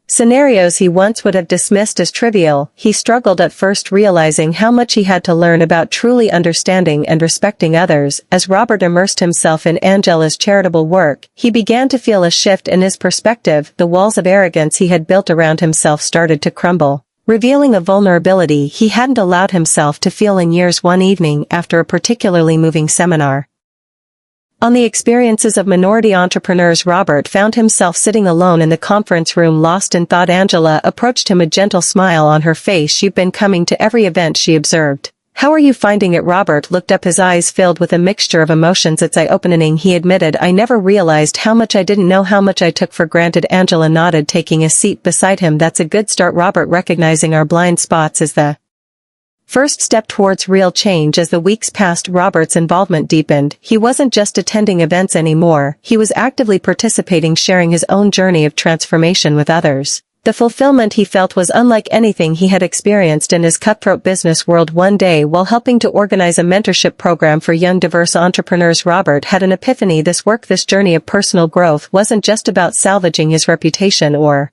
[SPEAKER 1] scenarios he once would have dismissed as trivial. He struggled at first, realizing how much he had to learn about truly understanding and respecting others. As Robert immersed himself in Angela's charitable work, he began to feel a shift in his perspective. The walls of arrogance he had built around himself started to crumble, revealing a vulnerability he hadn't allowed himself to feel in years. One evening, after a particularly moving seminar on the experiences of minority entrepreneurs, Robert found himself sitting alone in the conference room, lost in thought. Angela approached him, a gentle smile on her face. You've been coming to every event, she observed. How are you finding it? Robert looked up, his eyes filled with a mixture of emotions. It's eye-opening, he admitted. I never realized how much I didn't know, how much I took for granted. Angela nodded, taking a seat beside him. That's a good start, Robert. Recognizing our blind spots is the first step towards real change. As the weeks passed, Robert's involvement deepened. He wasn't just attending events anymore, he was actively participating, sharing his own journey of transformation with others. The fulfillment he felt was unlike anything he had experienced in his cutthroat business world. One day, while helping to organize a mentorship program for young diverse entrepreneurs, Robert had an epiphany. This journey of personal growth wasn't just about salvaging his reputation or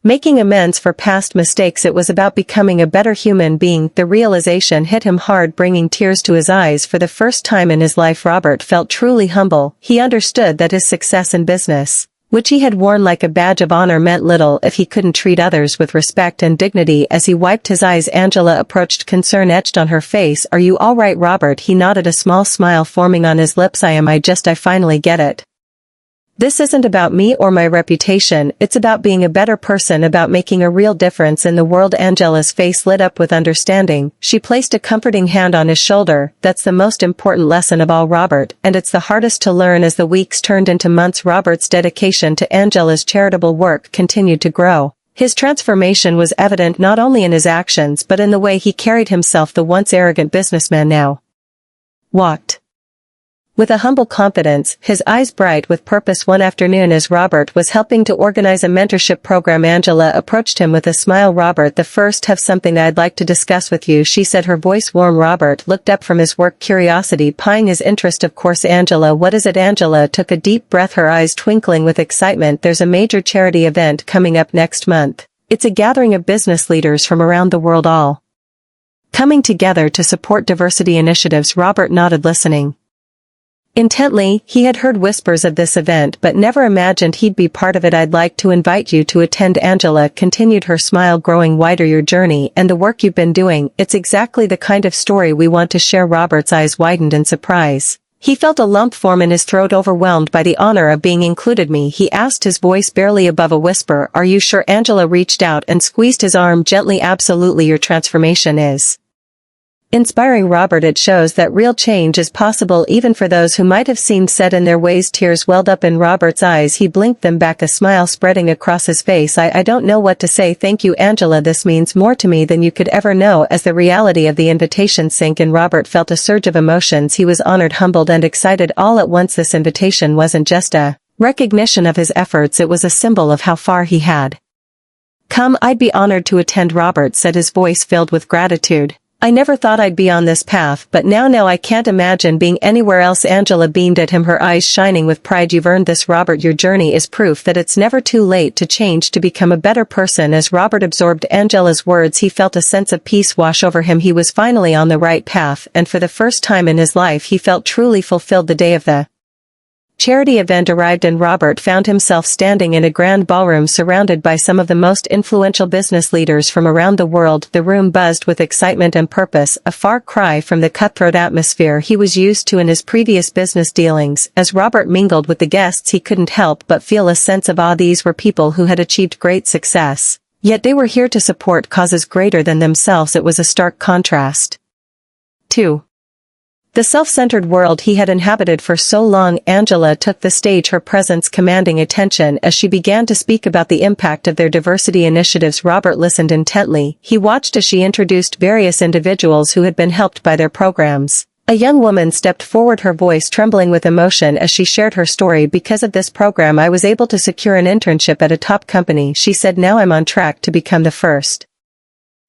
[SPEAKER 1] making amends for past mistakes. It was about becoming a better human being. The realization hit him hard, bringing tears to his eyes. For the first time in his life, Robert felt truly humble. He understood that his success in business, which he had worn like a badge of honor, meant little if he couldn't treat others with respect and dignity. As he wiped his eyes, Angela approached, concern etched on her face. Are you all right, Robert? He nodded, a small smile forming on his lips. I finally get it. This isn't about me or my reputation, it's about being a better person, about making a real difference in the world. Angela's face lit up with understanding. She placed a comforting hand on his shoulder. That's the most important lesson of all, Robert, and it's the hardest to learn. As the weeks turned into months, Robert's dedication to Angela's charitable work continued to grow. His transformation was evident not only in his actions but in the way he carried himself. The once arrogant businessman now walked with a humble confidence, his eyes bright with purpose. One afternoon, as Robert was helping to organize a mentorship program, Angela approached him with a smile. Robert, the first, have something I'd like to discuss with you, she said, her voice warm. Robert looked up from his work, curiosity pieing his interest. Of course, Angela. What is it? Angela took a deep breath, her eyes twinkling with excitement. There's a major charity event coming up next month. It's a gathering of business leaders from around the world, all coming together to support diversity initiatives. Robert nodded, listening intently. He had heard whispers of this event but never imagined he'd be part of it. I'd like to invite you to attend, Angela continued, her smile growing wider. Your journey and the work you've been doing, it's exactly the kind of story we want to share. Robert's eyes widened in surprise. He felt a lump form in his throat, overwhelmed by the honor of being included. He asked, his voice barely above a whisper. Are you sure? Angela reached out and squeezed his arm gently. Absolutely, your transformation is inspiring, Robert. It shows that real change is possible even for those who might have seemed set in their ways. Tears welled up in Robert's eyes. He blinked them back, a smile spreading across his face. I don't know what to say. Thank you, Angela. This means more to me than you could ever know. As the reality of the invitation sank in, Robert felt a surge of emotions. He was honored, humbled, and excited all at once. This invitation wasn't just a recognition of his efforts, it was a symbol of how far he had come. I'd be honored to attend, Robert said, his voice filled with gratitude. I never thought I'd be on this path, but now I can't imagine being anywhere else. Angela beamed at him, her eyes shining with pride. You've earned this, Robert. Your journey is proof that it's never too late to change, to become a better person. As Robert absorbed Angela's words, he felt a sense of peace wash over him. He was finally on the right path, and for the first time in his life he felt truly fulfilled. The day of the charity event arrived and Robert found himself standing in a grand ballroom surrounded by some of the most influential business leaders from around the world. The room buzzed with excitement and purpose, a far cry from the cutthroat atmosphere he was used to in his previous business dealings. As Robert mingled with the guests, he couldn't help but feel a sense of awe. These were people who had achieved great success, yet they were here to support causes greater than themselves. It was a stark contrast. 2. The self-centered world he had inhabited for so long. Angela took the stage, her presence commanding attention as she began to speak about the impact of their diversity initiatives. Robert listened intently. He watched as she introduced various individuals who had been helped by their programs. A young woman stepped forward, her voice trembling with emotion as she shared her story. Because of this program, I was able to secure an internship at a top company, she said. Now I'm on track to become the first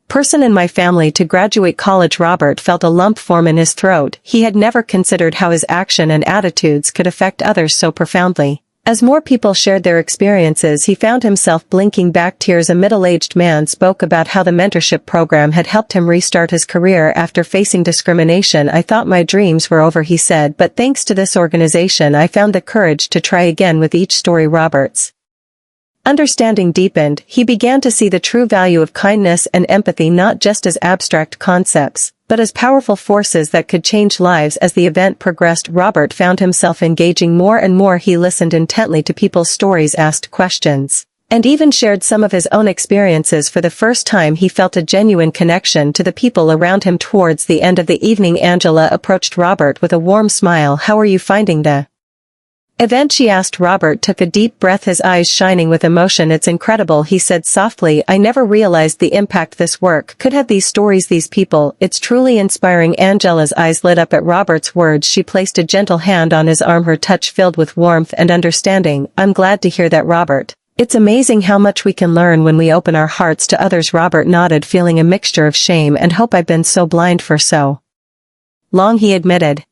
[SPEAKER 1] person in my family to graduate college. Robert felt a lump form in his throat. He had never considered how his action and attitudes could affect others so profoundly. As more people shared their experiences, he found himself blinking back tears. A middle-aged man spoke about how the mentorship program had helped him restart his career after facing discrimination. I thought my dreams were over, he said, but thanks to this organization I found the courage to try again. With each story, Robert's understanding deepened. He began to see the true value of kindness and empathy, not just as abstract concepts, but as powerful forces that could change lives. As the event progressed, Robert found himself engaging more and more. He listened intently to people's stories, asked questions, and even shared some of his own experiences. For the first time, he felt a genuine connection to the people around him. Towards the end of the evening, Angela approached Robert with a warm smile. How are you finding the event, she asked. Robert took a deep breath, his eyes shining with emotion. It's incredible, he said softly. I never realized the impact this work could have. These stories, these people, it's truly inspiring. Angela's eyes lit up at Robert's words. She placed a gentle hand on his arm, her touch filled with warmth and understanding. I'm glad to hear that, Robert. It's amazing how much we can learn when we open our hearts to others. Robert nodded, feeling a mixture of shame and hope. I've been so blind for so long, he admitted.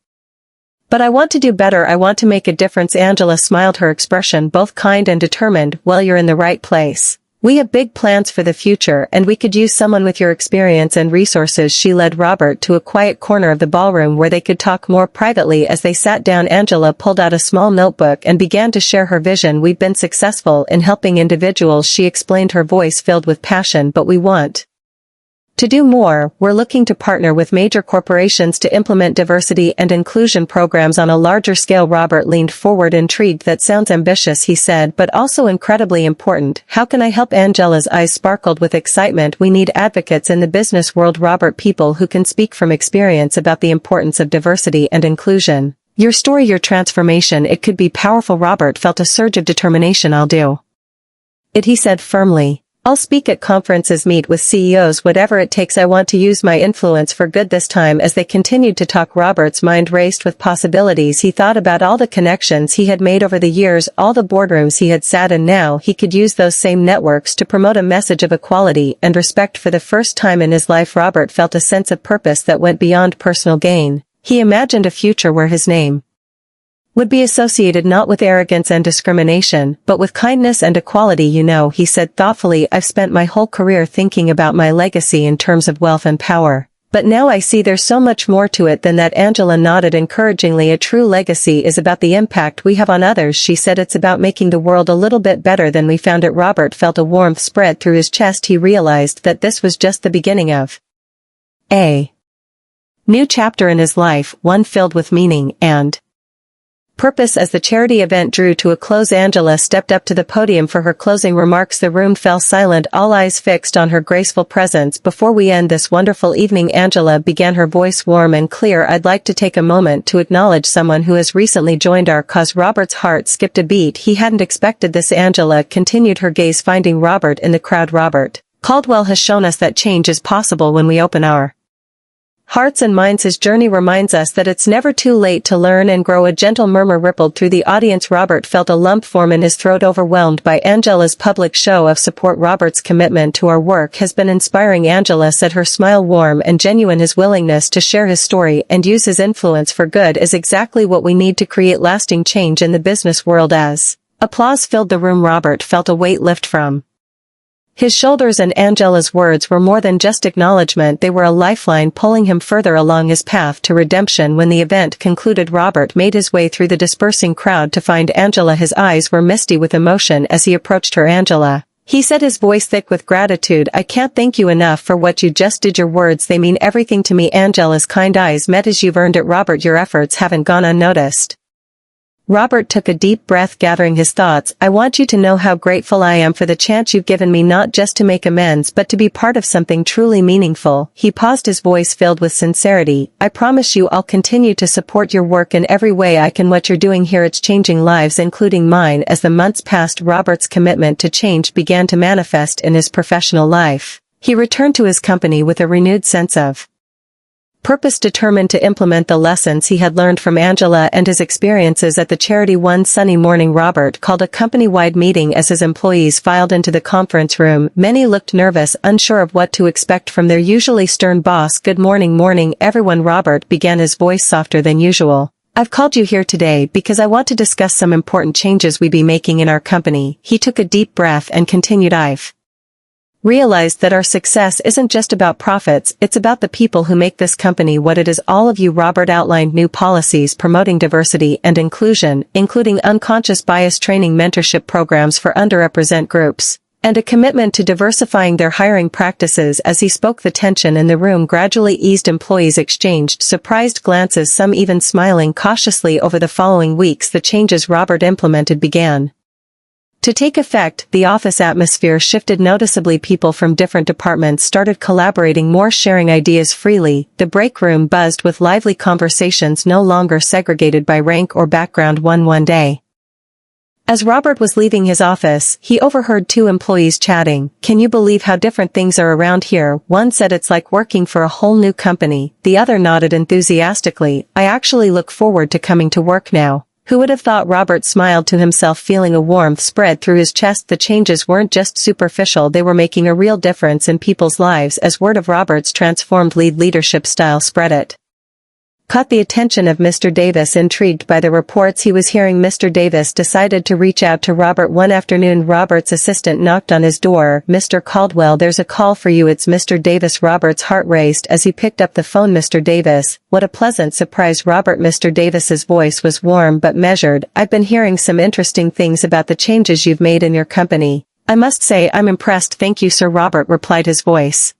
[SPEAKER 1] But I want to do better. I want to make a difference. Angela smiled, her expression both kind and determined. Well, you're in the right place. We have big plans for the future, and we could use someone with your experience and resources. She led Robert to a quiet corner of the ballroom where they could talk more privately. As they sat down, Angela pulled out a small notebook and began to share her vision. We've been successful in helping individuals, she explained, her voice filled with passion, but we want to do more. We're looking to partner with major corporations to implement diversity and inclusion programs on a larger scale. Robert leaned forward, intrigued. That sounds ambitious, he said, but also incredibly important. How can I help? Angela's eyes sparkled with excitement. We need advocates in the business world, Robert, people who can speak from experience about the importance of diversity and inclusion. Your story, your transformation, it could be powerful. Robert felt a surge of determination. I'll do it, he said firmly. I'll speak at conferences, meet with CEOs, whatever it takes. I want to use my influence for good. This time, as they continued to talk, Robert's mind raced with possibilities. He thought about all the connections he had made over the years, all the boardrooms he had sat in. Now he could use those same networks to promote a message of equality and respect. For the first time in his life, Robert felt a sense of purpose that went beyond personal gain. He imagined a future where his name would be associated not with arrogance and discrimination, but with kindness and equality. You know, he said thoughtfully, I've spent my whole career thinking about my legacy in terms of wealth and power. But now I see there's so much more to it than that. Angela nodded encouragingly. A true legacy is about the impact we have on others, she said. It's about making the world a little bit better than we found it. Robert felt a warmth spread through his chest. He realized that this was just the beginning of a new chapter in his life, one filled with meaning and purpose. As the charity event drew to a close, Angela stepped up to the podium for her closing remarks. The room fell silent, all eyes fixed on her graceful presence. Before we end this wonderful evening, Angela began, her voice warm and clear, I'd like to take a moment to acknowledge someone who has recently joined our cause. Robert's heart skipped a beat. He hadn't expected this. Angela continued, her gaze finding Robert in the crowd. Robert Caldwell has shown us that change is possible when we open our hearts and minds. His journey reminds us that it's never too late to learn and grow. A gentle murmur rippled through the audience. Robert felt a lump form in his throat, overwhelmed by Angela's public show of support. Robert's commitment to our work has been inspiring, Angela said, her smile warm and genuine. His willingness to share his story and use his influence for good is exactly what we need to create lasting change in the business world. As applause filled the room, Robert felt a weight lift from His shoulders and Angela's words were more than just acknowledgement, they were a lifeline pulling him further along his path to redemption. When the event concluded, Robert made his way through the dispersing crowd to find Angela. His eyes were misty with emotion as he approached her. "Angela," he said, his voice thick with gratitude, "I can't thank you enough for what you just did. Your words, they mean everything to me." Angela's kind eyes met his. "You've earned it, Robert. Your efforts haven't gone unnoticed." Robert took a deep breath, gathering his thoughts. "I want you to know how grateful I am for the chance you've given me, not just to make amends but to be part of something truly meaningful." He paused, his voice filled with sincerity. "I promise you I'll continue to support your work in every way I can. What you're doing here, it's changing lives, including mine." As the months passed, Robert's commitment to change began to manifest in his professional life. He returned to his company with a renewed sense of purpose, determined to implement the lessons he had learned from Angela and his experiences at the charity. One sunny morning, Robert called a company-wide meeting. As his employees filed into the conference room, many looked nervous, unsure of what to expect from their usually stern boss. "Good morning, everyone," Robert began, his voice softer than usual. "I've called you here today because I want to discuss some important changes we'll be making in our company." He took a deep breath and continued, "I've realized that our success isn't just about profits, it's about the people who make this company what it is. All of you." Robert outlined new policies promoting diversity and inclusion, including unconscious bias training, mentorship programs for underrepresented groups, and a commitment to diversifying their hiring practices. As he spoke, the tension in the room gradually eased. Employees exchanged surprised glances, some even smiling cautiously. Over the following weeks, the changes Robert implemented began to take effect. The office atmosphere shifted noticeably. People from different departments started collaborating more, sharing ideas freely. The break room buzzed with lively conversations, no longer segregated by rank or background. One day, as Robert was leaving his office, he overheard two employees chatting. "Can you believe how different things are around here?" One said, "It's like working for a whole new company." The other nodded enthusiastically. "I actually look forward to coming to work now." Who would have thought? Robert smiled to himself, feeling a warmth spread through his chest. The changes weren't just superficial, they were making a real difference in people's lives. As word of Robert's transformed leadership style spread, it caught the attention of Mr. Davis. Intrigued by the reports he was hearing, Mr. Davis decided to reach out to Robert. One afternoon, Robert's assistant knocked on his door. "Mr. Caldwell, there's a call for you." "It's Mr. Davis." Robert's heart raced as he picked up the phone. "Mr. Davis, what a pleasant surprise." Robert, Mr. Davis's voice was warm but measured. "I've been hearing some interesting things about the changes you've made in your company. I must say I'm impressed." "Thank you, sir," Robert replied, his voice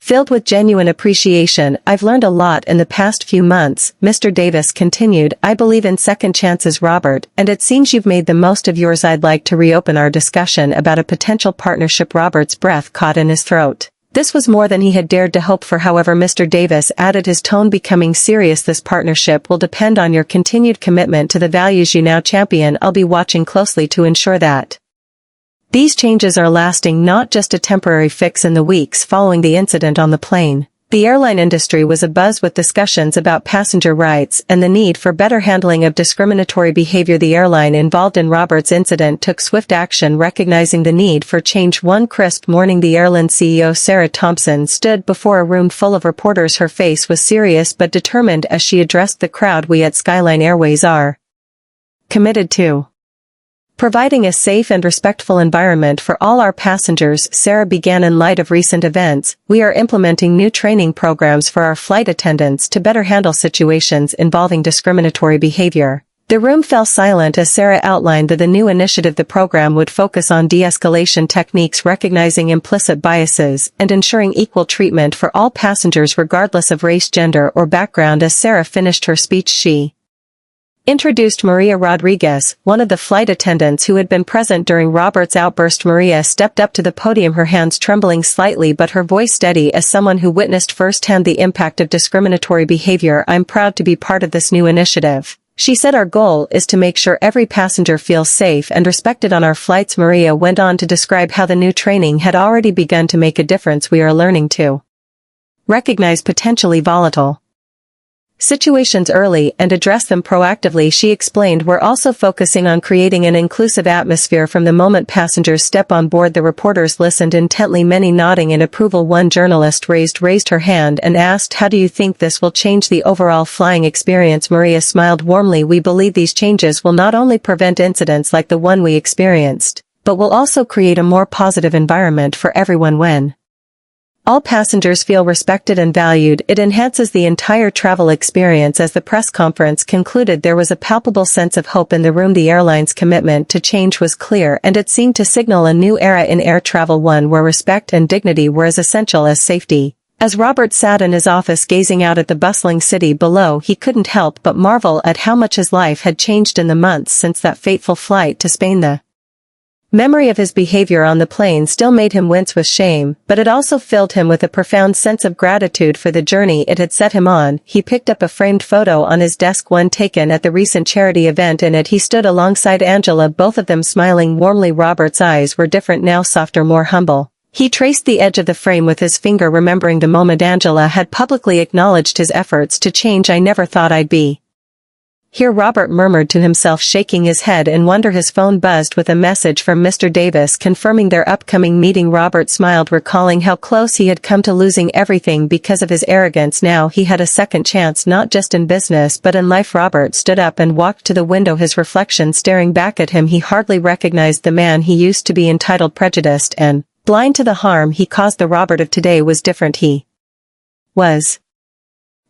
[SPEAKER 1] filled with genuine appreciation. "I've learned a lot in the past few months," Mr. Davis continued. "I believe in second chances, Robert, and it seems you've made the most of yours. I'd like to reopen our discussion about a potential partnership." Robert's breath caught in his throat. This was more than he had dared to hope for. "However," Mr. Davis added, his tone becoming serious, "this partnership will depend on your continued commitment to the values you now champion. I'll be watching closely to ensure that these changes are lasting, not just a temporary fix." In the weeks following the incident on the plane, the airline industry was abuzz with discussions about passenger rights and the need for better handling of discriminatory behavior. The airline involved in Robert's incident took swift action, recognizing the need for change. One crisp morning, the airline CEO Sarah Thompson stood before a room full of reporters. Her face was serious but determined as she addressed the crowd. "We at Skyline Airways are committed to providing a safe and respectful environment for all our passengers," Sarah began. "In light of recent events, we are implementing new training programs for our flight attendants to better handle situations involving discriminatory behavior." The room fell silent as Sarah outlined that the new initiative, the program, would focus on de-escalation techniques, recognizing implicit biases, and ensuring equal treatment for all passengers regardless of race, gender, or background. As Sarah finished her speech, she introduced Maria Rodriguez, one of the flight attendants who had been present during Robert's outburst. Maria stepped up to the podium, her hands trembling slightly but her voice steady. "As someone who witnessed firsthand the impact of discriminatory behavior, I'm proud to be part of this new initiative," she said. "Our goal is to make sure every passenger feels safe and respected on our flights." Maria went on to describe how the new training had already begun to make a difference. "We are learning to recognize potentially volatile situations early and address them proactively," she explained. "We're also focusing on creating an inclusive atmosphere from the moment passengers step on board." The reporters listened intently, many nodding in approval. One journalist raised her hand and asked, "How do you think this will change the overall flying experience?" Maria smiled warmly. "We believe these changes will not only prevent incidents like the one we experienced, but will also create a more positive environment for everyone when all passengers feel respected and valued. It enhances the entire travel experience. As the press conference concluded, there was a palpable sense of hope in the room. The airline's commitment to change was clear, and it seemed to signal a new era in air travel, one where respect and dignity were as essential as safety. As Robert sat in his office gazing out at the bustling city below, he couldn't help but marvel at how much his life had changed in the months since that fateful flight to Spain. The memory of his behavior on the plane still made him wince with shame, but it also filled him with a profound sense of gratitude for the journey it had set him on. He picked up a framed photo on his desk, one taken at the recent charity event. In it he stood alongside Angela, both of them smiling warmly. Robert's eyes were different now, softer, more humble. He traced the edge of the frame with his finger, remembering the moment Angela had publicly acknowledged his efforts to change. "I never thought I'd be here," Robert murmured to himself, shaking his head in wonder. His phone buzzed with a message from Mr. Davis confirming their upcoming meeting. Robert smiled, recalling how close he had come to losing everything because of his arrogance. Now he had a second chance, not just in business but in life. Robert stood up and walked to the window, his reflection staring back at him. He hardly recognized the man he used to be, entitled, prejudiced, and blind to the harm he caused. The Robert of today was different. He was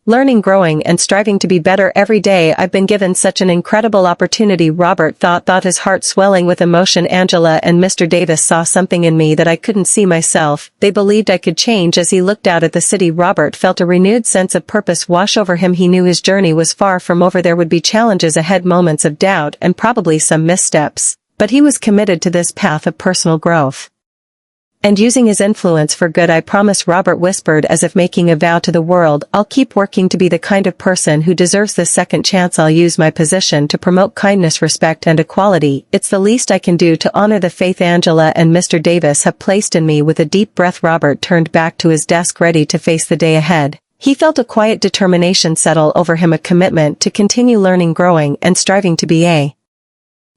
[SPEAKER 1] learning, growing, and striving to be better every day. "I've been given such an incredible opportunity," Robert thought, his heart swelling with emotion. "Angela and Mr. Davis saw something in me that I couldn't see myself. They believed I could change." As he looked out at the city, Robert felt a renewed sense of purpose wash over him. He knew his journey was far from over. There would be challenges ahead, moments of doubt, and probably some missteps. But he was committed to this path of personal growth and using his influence for good. "I promise," Robert whispered, as if making a vow to the world, "I'll keep working to be the kind of person who deserves this second chance. I'll use my position to promote kindness, respect, and equality. It's the least I can do to honor the faith Angela and Mr. Davis have placed in me." With a deep breath, Robert turned back to his desk, ready to face the day ahead. He felt a quiet determination settle over him, a commitment to continue learning, growing, and striving to be a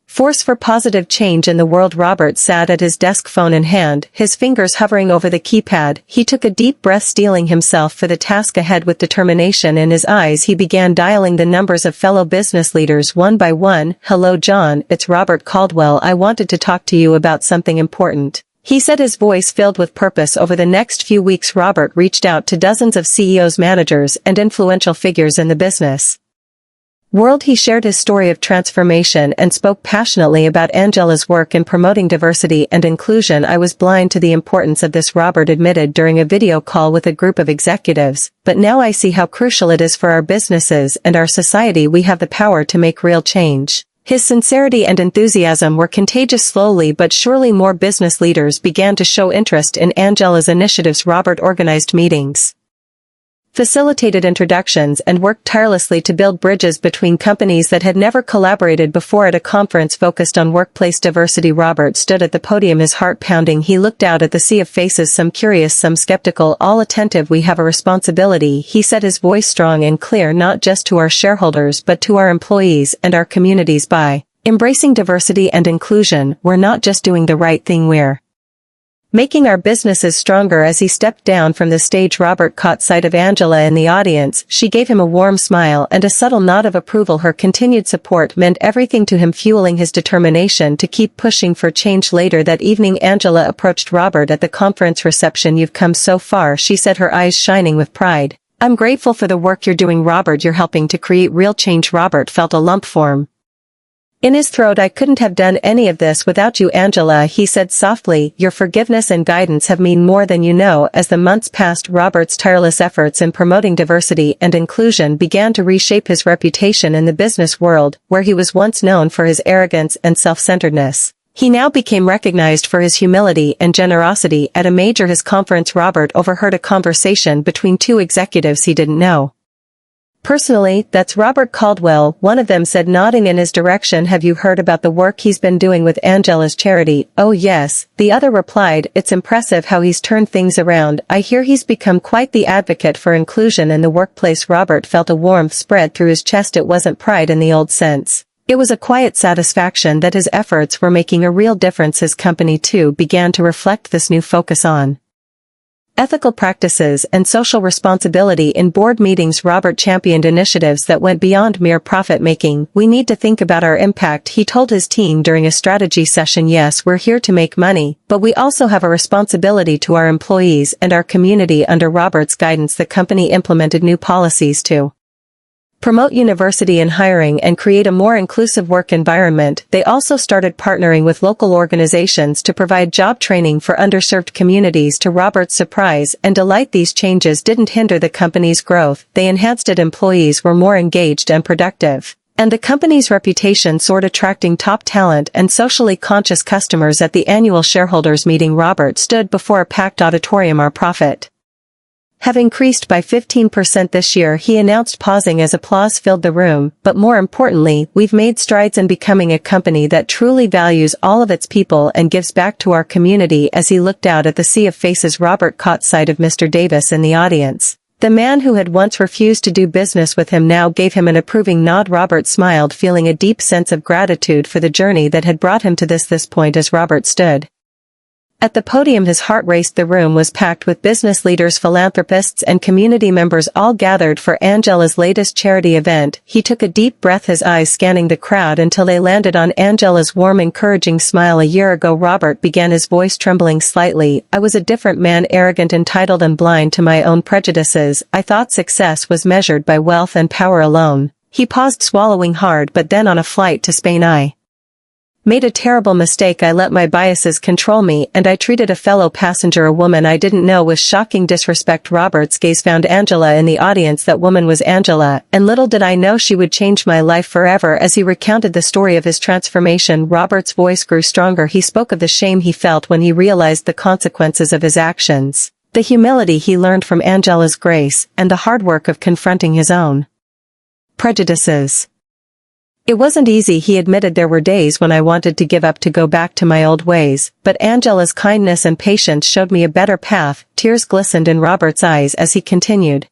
[SPEAKER 1] force for positive change in the world. Robert sat at his desk, phone in hand, his fingers hovering over the keypad. He took a deep breath, steeling himself for the task ahead. With determination in his eyes, he began dialing the numbers of fellow business leaders one by one. "Hello, John, it's Robert Caldwell. I wanted to talk to you about something important," he said, his voice filled with purpose. Over the next few weeks, Robert reached out to dozens of CEOs, managers, and influential figures in the business world. He shared his story of transformation and spoke passionately about Angela's work in promoting diversity and inclusion. "I was blind to the importance of this," Robert admitted during a video call with a group of executives, "but now I see how crucial it is for our businesses and our society. We have the power to make real change." His sincerity and enthusiasm were contagious. Slowly but surely, more business leaders began to show interest in Angela's initiatives. Robert organized meetings, facilitated introductions, and worked tirelessly to build bridges between companies that had never collaborated before. At a conference focused on workplace diversity, Robert stood at the podium, his heart pounding. He looked out at the sea of faces, some curious, some skeptical, all attentive. "We have a responsibility," he said, his voice strong and clear, "not just to our shareholders but to our employees and our communities. By embracing diversity and inclusion, we're not just doing the right thing, we're making our businesses stronger." As he stepped down from the stage, Robert caught sight of Angela in the audience. She gave him a warm smile and a subtle nod of approval. Her continued support meant everything to him, fueling his determination to keep pushing for change. Later that evening, Angela approached Robert at the conference reception. "You've come so far," she said, her eyes shining with pride. "I'm grateful for the work you're doing, Robert. You're helping to create real change." Robert felt a lump form in his throat. "I couldn't have done any of this without you, Angela," he said softly. "Your forgiveness and guidance have meant more than you know." As the months passed, Robert's tireless efforts in promoting diversity and inclusion began to reshape his reputation in the business world, where he was once known for his arrogance and self-centeredness. He now became recognized for his humility and generosity. At a major conference, Robert overheard a conversation between two executives he didn't know personally. "That's Robert Caldwell," one of them said, nodding in his direction. "Have you heard about the work he's been doing with Angela's charity?" "Oh yes," the other replied. "It's impressive how he's turned things around. I hear he's become quite the advocate for inclusion in the workplace." Robert felt a warmth spread through his chest. It wasn't pride in the old sense. It was a quiet satisfaction that his efforts were making a real difference. His company too began to reflect this new focus on ethical practices and social responsibility in board meetings. Robert championed initiatives that went beyond mere profit-making. We need to think about our impact, he told his team during a strategy session. Yes, we're here to make money, but we also have a responsibility to our employees and our community. Under Robert's guidance, the company implemented new policies to promote university and hiring and create a more inclusive work environment. They also started partnering with local organizations to provide job training for underserved communities. To Robert's surprise and delight, these changes didn't hinder the company's growth. They enhanced it. Employees were more engaged and productive, and the company's reputation soared, attracting top talent and socially conscious customers. At the annual shareholders meeting, Robert stood before a packed auditorium. Our profit have increased by 15% this year, he announced, pausing as applause filled the room. But more importantly, we've made strides in becoming a company that truly values all of its people and gives back to our community. As he looked out at the sea of faces, Robert caught sight of Mr. Davis in the audience. The man who had once refused to do business with him now gave him an approving nod. Robert smiled, feeling a deep sense of gratitude for the journey that had brought him to this point. As Robert stood at the podium, his heart raced. The room was packed with business leaders, philanthropists, and community members, all gathered for Angela's latest charity event. He took a deep breath, his eyes scanning the crowd until they landed on Angela's warm, encouraging smile. A year ago, Robert began, his voice trembling slightly. I was a different man, arrogant, entitled, and blind to my own prejudices. I thought success was measured by wealth and power alone. He paused, swallowing hard. But then on a flight to Spain, I made a terrible mistake. I let my biases control me, and I treated a fellow passenger, a woman I didn't know, with shocking disrespect. Robert's gaze found Angela in the audience. That woman was Angela, and little did I know she would change my life forever. As he recounted the story of his transformation, Robert's voice grew stronger. He spoke of the shame he felt when he realized the consequences of his actions, the humility he learned from Angela's grace, and the hard work of confronting his own prejudices. It wasn't easy, he admitted. There were days when I wanted to give up, to go back to my old ways, but Angela's kindness and patience showed me a better path. Tears glistened in Robert's eyes as he continued.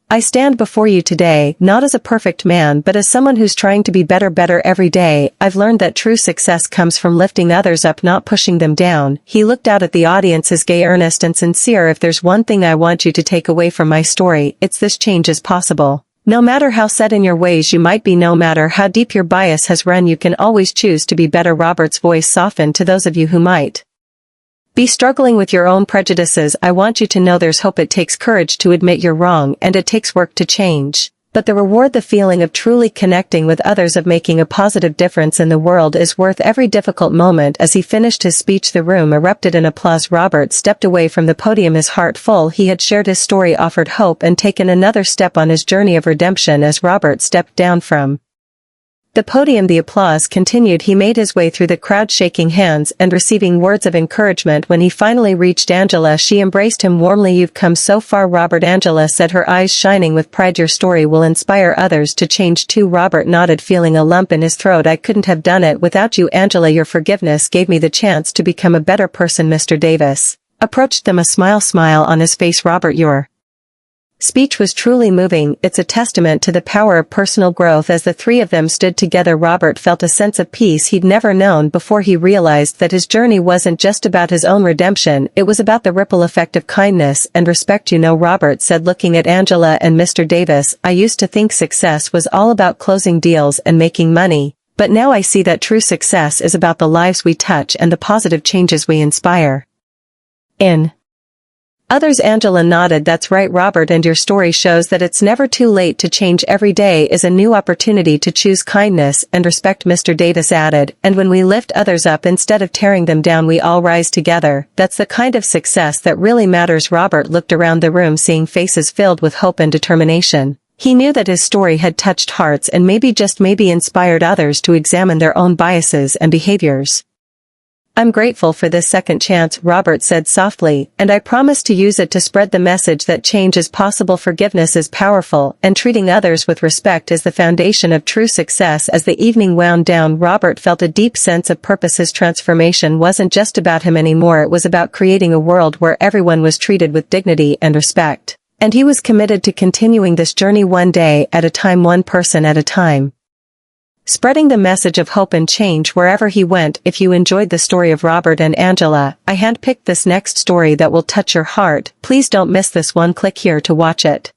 [SPEAKER 1] I stand before you today, not as a perfect man, but as someone who's trying to be better every day. I've learned that true success comes from lifting others up, not pushing them down. He looked out at the audience, his gaze earnest and sincere. If there's one thing I want you to take away from my story, it's this: change is possible. No matter how set in your ways you might be, no matter how deep your bias has run, you can always choose to be better. Robert's voice softened. To those of you who might be struggling with your own prejudices, I want you to know there's hope. It takes courage to admit you're wrong, and it takes work to change. But the reward, the feeling of truly connecting with others, of making a positive difference in the world, is worth every difficult moment. As he finished his speech, the room erupted in applause. Robert stepped away from the podium, his heart full. He had shared his story, offered hope, and taken another step on his journey of redemption. As Robert stepped down from the podium, the applause continued. He made his way through the crowd, shaking hands and receiving words of encouragement. When he finally reached Angela, she embraced him warmly. You've come so far, Robert, Angela said, her eyes shining with pride. Your story will inspire others to change too. Robert nodded, feeling a lump in his throat. I couldn't have done it without you, Angela. Your forgiveness gave me the chance to become a better person. Mr. Davis approached them, a smile on his face. Robert, your speech was truly moving. It's a testament to the power of personal growth. As the three of them stood together, Robert felt a sense of peace he'd never known before. He realized that his journey wasn't just about his own redemption, it was about the ripple effect of kindness and respect. You know, Robert said, looking at Angela and Mr. Davis, I used to think success was all about closing deals and making money, but now I see that true success is about the lives we touch and the positive changes we inspire in others. Angela nodded. That's right, Robert, and your story shows that it's never too late to change. Every day is a new opportunity to choose kindness and respect, Mr. Davis added, and when we lift others up instead of tearing them down, we all rise together. That's the kind of success that really matters. Robert looked around the room, seeing faces filled with hope and determination. He knew that his story had touched hearts and maybe, just maybe, inspired others to examine their own biases and behaviors. I'm grateful for this second chance, Robert said softly, and I promise to use it to spread the message that change is possible. Forgiveness is powerful, and treating others with respect is the foundation of true success. As the evening wound down, Robert felt a deep sense of purpose. His transformation wasn't just about him anymore, it was about creating a world where everyone was treated with dignity and respect. And he was committed to continuing this journey, one day at a time, one person at a time. spreading the message of hope and change wherever he went. If you enjoyed the story of Robert and Angela, I handpicked this next story that will touch your heart. Please don't miss this one. Click here to watch it.